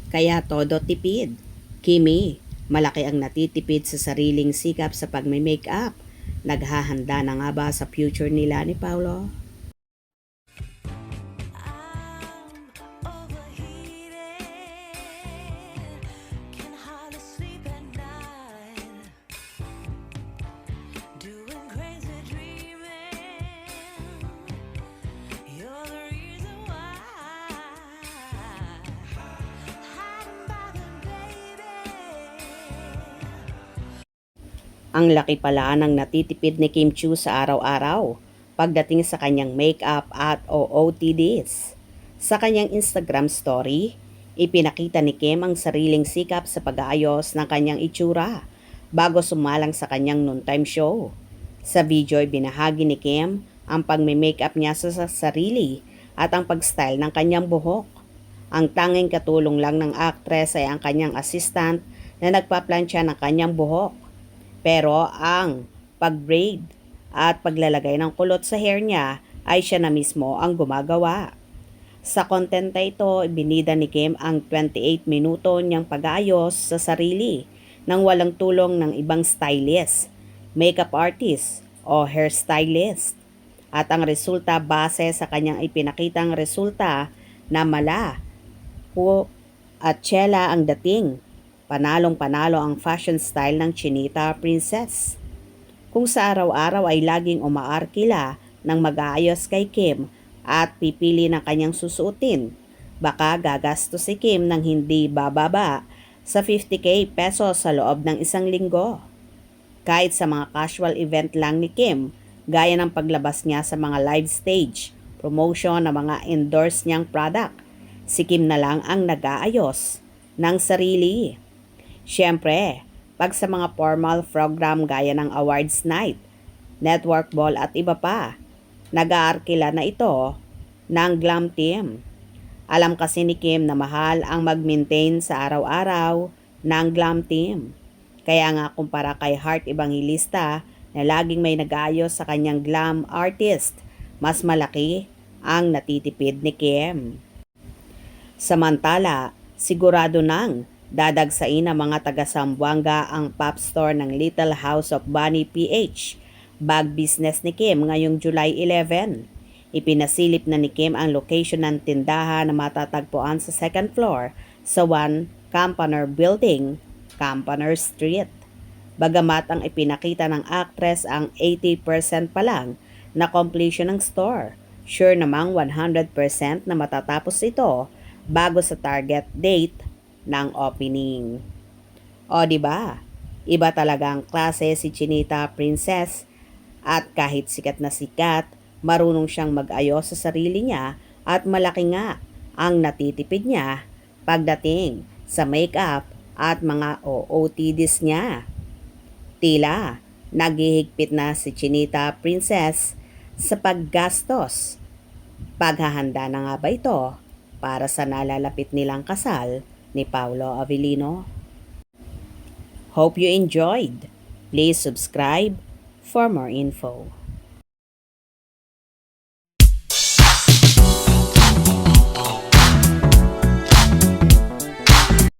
Kaya todo tipid. Kimi, malaki ang natitipid sa sariling sikap sa pagme-makeup. Naghahanda na nga ba sa future nila ni Paulo? Ang laki pala ng natitipid ni Kim Chiu sa araw-araw pagdating sa kanyang makeup at OOTDs. Sa kanyang Instagram story, ipinakita ni Kim ang sariling sikap sa pag-aayos ng kanyang itsura bago sumalang sa kanyang noontime show. Sa video ay binahagi ni Kim ang pagme-makeup niya sa sarili at ang pag-style ng kanyang buhok. Ang tanging katulong lang ng actress ay ang kanyang assistant na nagpaplansya ng kanyang buhok. Pero ang pag-braid at paglalagay ng kulot sa hair niya ay siya na mismo ang gumagawa. Sa content na ito, ibinida ni Kim ang 28 minuto niyang pag-aayos sa sarili nang walang tulong ng ibang stylist, makeup artist o hairstylist. At ang resulta base sa kanyang ipinakitang resulta na mala at tsela ang dating. Panalong-panalo ang fashion style ng Chinita Princess. Kung sa araw-araw ay laging umaarkila ng mag-aayos kay Kim at pipili ng kanyang susuotin, baka gagastos si Kim ng hindi bababa sa 50k pesos sa loob ng isang linggo. Kahit sa mga casual event lang ni Kim, gaya ng paglabas niya sa mga live stage, promotion ng mga endorse niyang product, si Kim na lang ang nag-aayos ng sarili. Siyempre, pag sa mga formal program gaya ng awards night, network ball at iba pa, nag-aarkila na ito ng glam team. Alam kasi ni Kim na mahal ang mag-maintain sa araw-araw ng glam team. Kaya nga kumpara kay Heart Evangelista na laging may nag-aayos sa kanyang glam artist, mas malaki ang natitipid ni Kim. Samantala, sigurado nang dadagsain ng mga taga-Zamboanga ang pop store ng Little House of Bunny PH. Bag business ni Kim ngayong July 11. Ipinasilip na ni Kim ang location ng tindahan na matatagpuan sa second floor sa 1 Campaner Building, Campaner Street. Bagamat ang ipinakita ng actress ang 80% pa lang na completion ng store, sure namang 100% na matatapos ito bago sa target date ng opening. O di ba? Iba talagang klase si Chinita Princess at kahit sikat na sikat, marunong siyang mag-ayos sa sarili niya at malaki nga ang natitipid niya pagdating sa makeup at mga OOTDs niya. Tila, naghihigpit na si Chinita Princess sa paggastos. Paghahanda na nga ba ito para sa nalalapit nilang kasal ni Paulo Avellino? Hope you enjoyed. Please subscribe for more info.